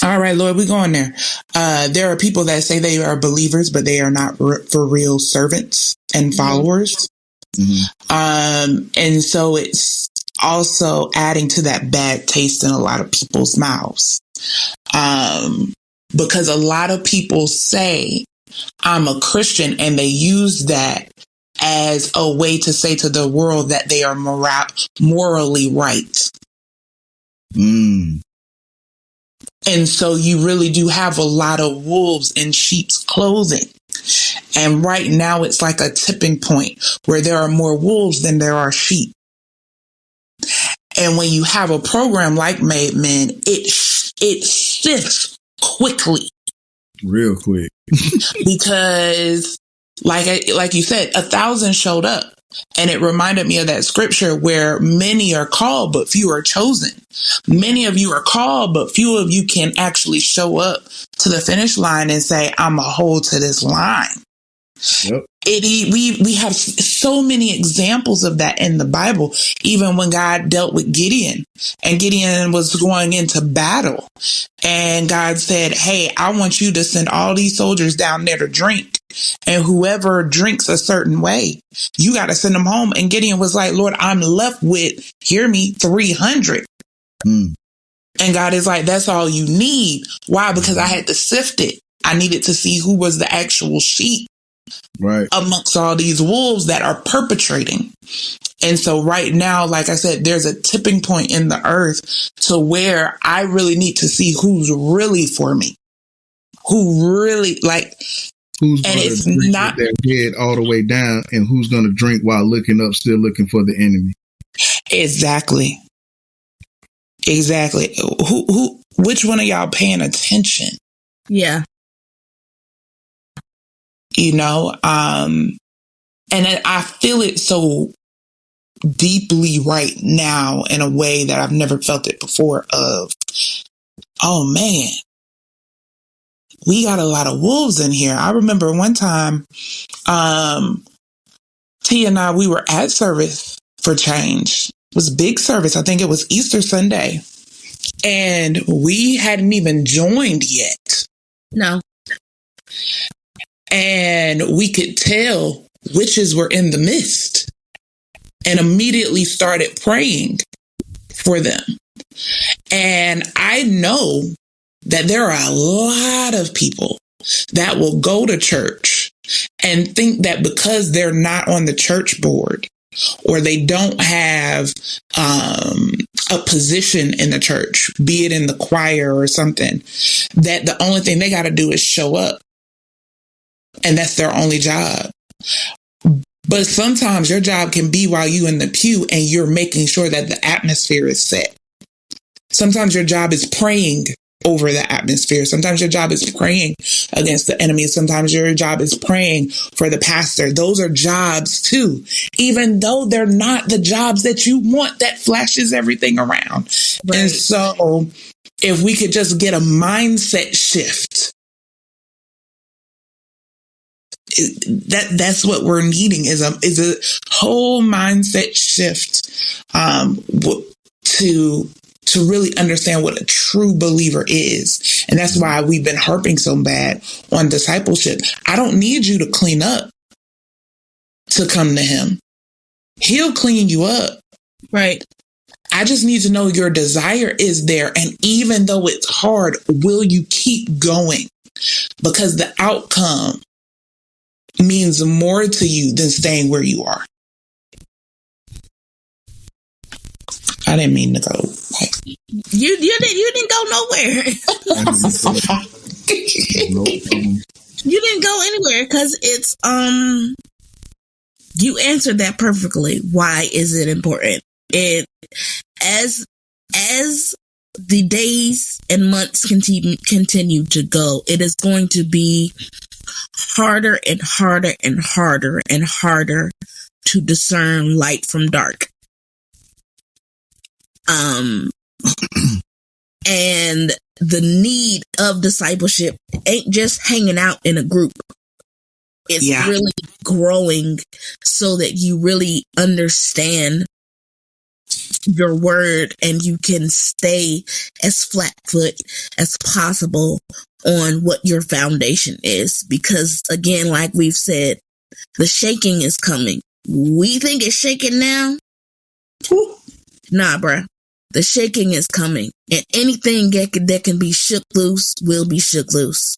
[SPEAKER 4] All right, Lord, we're going there. There are people that say they are believers, but they are not for real servants and followers. Mm-hmm. And so it's also adding to that bad taste in a lot of people's mouths. Because a lot of people say, I'm a Christian, and they use that as a way to say to the world that they are morally right.
[SPEAKER 2] Mm.
[SPEAKER 4] And so you really do have a lot of wolves in sheep's clothing. And right now it's like a tipping point where there are more wolves than there are sheep. And when you have a program like Made Men, it shifts quickly.
[SPEAKER 2] Real quick.
[SPEAKER 4] Because like you said, 1,000 showed up. And it reminded me of that scripture where many are called, but few are chosen. Many of you are called, but few of you can actually show up to the finish line and say, I'm a hold to this line.
[SPEAKER 2] Yep.
[SPEAKER 4] We have so many examples of that in the Bible, even when God dealt with Gideon, and Gideon was going into battle, and God said, hey, I want you to send all these soldiers down there to drink, and whoever drinks a certain way, you got to send them home. And Gideon was like, Lord, I'm left with, hear me, 300. And God is like, that's all you need. Why? Because I had to sift it. I needed to see who was the actual sheep. Right. Amongst all these wolves that are perpetrating. And so right now, like I said, there's a tipping point in the earth to where I really need to see who's really for me. Who really
[SPEAKER 2] who's going to drink with their head all the way down, and who's going to drink while looking up, still looking for the enemy.
[SPEAKER 4] Exactly. Which one of y'all paying attention?
[SPEAKER 3] Yeah.
[SPEAKER 4] You know, and I feel it so deeply right now in a way that I've never felt it before of, oh man, we got a lot of wolves in here. I remember one time, T and I, we were at service for change. It was a big service. I think it was Easter Sunday. And we hadn't even joined yet.
[SPEAKER 3] No.
[SPEAKER 4] And we could tell witches were in the midst, and immediately started praying for them. And I know that there are a lot of people that will go to church and think that because they're not on the church board, or they don't have a position in the church, be it in the choir or something, that the only thing they got to do is show up. And that's their only job. But sometimes your job can be while you in the pew and you're making sure that the atmosphere is set. Sometimes your job is praying over the atmosphere. Sometimes your job is praying against the enemy. Sometimes your job is praying for the pastor. Those are jobs too, even though they're not the jobs that you want that flashes everything around. Right. And so if we could just get a mindset shift, that's what we're needing is a whole mindset shift to really understand what a true believer is. And that's why we've been harping so bad on discipleship. I don't need you to clean up to come to him. He'll clean you up.
[SPEAKER 3] Right.
[SPEAKER 4] I just need to know your desire is there. And even though it's hard, will you keep going? Because the outcome means more to you than staying where you are. I didn't mean to go.
[SPEAKER 3] You didn't go nowhere. You didn't go anywhere because it's you answered that perfectly. Why is it important? It as the days and months continue to go, it is going to be harder and harder and harder and harder to discern light from dark. And the need of discipleship ain't just hanging out in a group. It's really growing so that you really understand your word and you can stay as flat-foot as possible on what your foundation is. Because again, like we've said, the shaking is coming. We think it's shaking now. Nah, bruh. The shaking is coming. And anything that can be shook loose will be shook loose.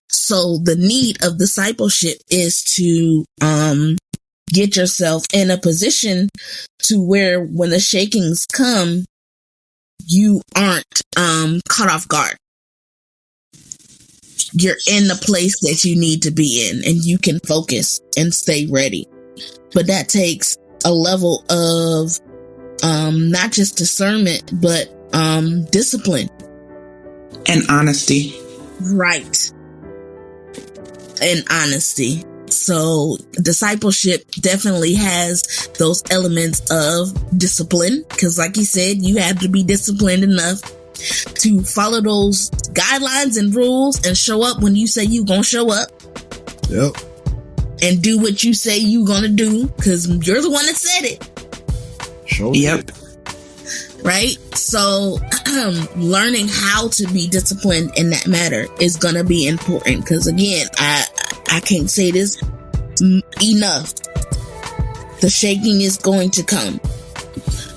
[SPEAKER 3] So the need of discipleship is to get yourself in a position to where when the shakings come, you aren't caught off guard. You're in the place that you need to be in and you can focus and stay ready. But that takes a level of not just discernment, but discipline.
[SPEAKER 4] And honesty.
[SPEAKER 3] Right. And honesty. So discipleship definitely has those elements of discipline, because like you said, you have to be disciplined enough to follow those guidelines and rules and show up when you say you gonna show up.
[SPEAKER 2] Yep.
[SPEAKER 3] And do what you say you gonna do, because you're the one that said it.
[SPEAKER 2] Sure.
[SPEAKER 4] Yep.
[SPEAKER 3] Right? So learning how to be disciplined in that matter is gonna be important, because again, I can't say this enough. The shaking is going to come.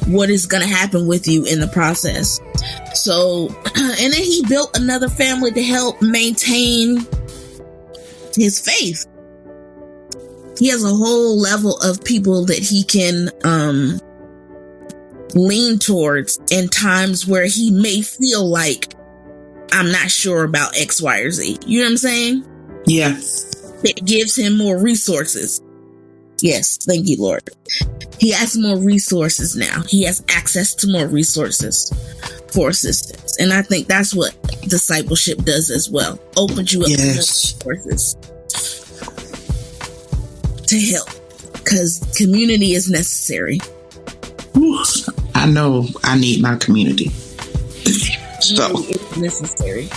[SPEAKER 3] What is going to happen with you in the process? So, and then he built another family to help maintain his faith. He has a whole level of people that he can lean towards in times where he may feel like, I'm not sure about X, Y, or Z. You know what I'm saying?
[SPEAKER 4] Yeah.
[SPEAKER 3] It gives him more resources. Yes, thank you, Lord. He has more resources now. He has access to more resources for assistance. And I think that's what discipleship does as well. Opens you up to more resources to help. Because community is necessary.
[SPEAKER 4] I know I need my community. So
[SPEAKER 3] it's necessary.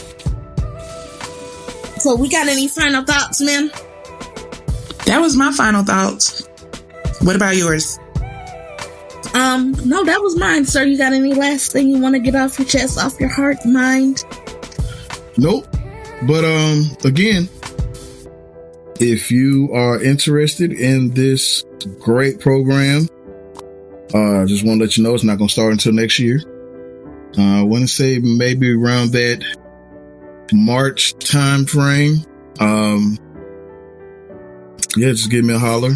[SPEAKER 3] So we got any final thoughts, man?
[SPEAKER 4] That was my final thoughts. What about yours?
[SPEAKER 3] No, that was mine, sir. You got any last thing you want to get off your chest, off your heart, mind?
[SPEAKER 2] Nope. But again, if you are interested in this great program, I just want to let you know it's not going to start until next year. I want to say maybe around that March time frame. Just give me a holler.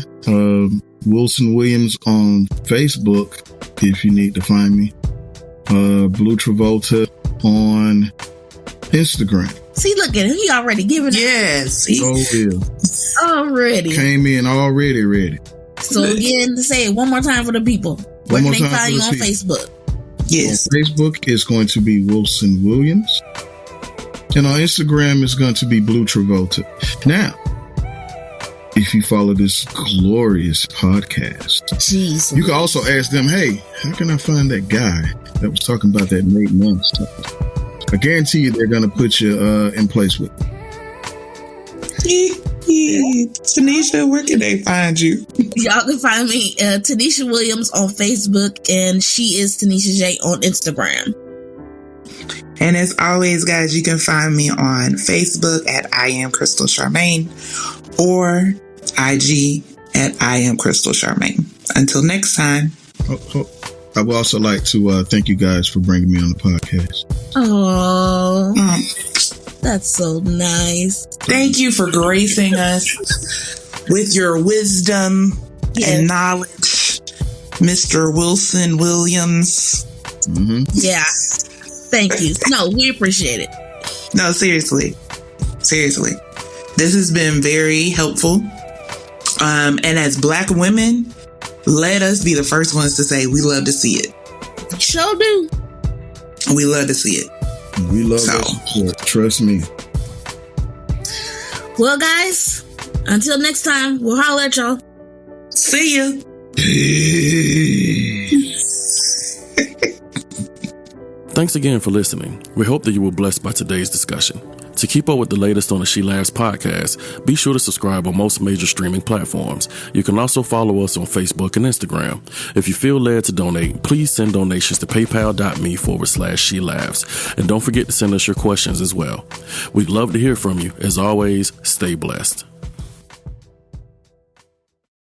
[SPEAKER 2] Wilson Williams on Facebook if you need to find me. Blue Travolta on Instagram.
[SPEAKER 3] See, look at him. He already giving it.
[SPEAKER 4] Yes.
[SPEAKER 3] Already.
[SPEAKER 2] Came in already ready.
[SPEAKER 3] So again, to say it one more time for the people. Where can they find you on Facebook?
[SPEAKER 4] Yes.
[SPEAKER 2] On Facebook, it's going to be Wilson Williams. And on Instagram, it's going to be Blue Travolta. Now, if you follow this glorious podcast,
[SPEAKER 3] jeez,
[SPEAKER 2] you can also ask them, hey, how can I find that guy that was talking about that Nate Nunn stuff? I guarantee you they're going to put you in place with it.
[SPEAKER 4] Tanisha, where can they find you?
[SPEAKER 3] Y'all can find me, Tanisha Williams on Facebook, and she is Tanisha J on Instagram.
[SPEAKER 4] And as always, guys, you can find me on Facebook at I Am Crystal Charmaine or IG at I Am Crystal Charmaine. Until next time.
[SPEAKER 2] I would also like to thank you guys for bringing me on the podcast.
[SPEAKER 3] Oh, that's so nice.
[SPEAKER 4] Thank you for gracing us with your wisdom and knowledge, Mr. Wilson Williams.
[SPEAKER 2] Mm-hmm.
[SPEAKER 3] Yeah. Thank you. No, we appreciate it.
[SPEAKER 4] No, seriously. This has been very helpful. And as Black women, let us be the first ones to say we love to see it.
[SPEAKER 3] Sure do.
[SPEAKER 4] We love to see it.
[SPEAKER 2] We love that support. Trust me.
[SPEAKER 3] Well, guys, until next time, we'll holler at y'all.
[SPEAKER 4] See ya.
[SPEAKER 2] Peace.
[SPEAKER 1] Thanks again for listening. We hope that you were blessed by today's discussion. To keep up with the latest on the She Laughs podcast, be sure to subscribe on most major streaming platforms. You can also follow us on Facebook and Instagram. If you feel led to donate, please send donations to paypal.me/She Laughs. And don't forget to send us your questions as well. We'd love to hear from you. As always, stay blessed.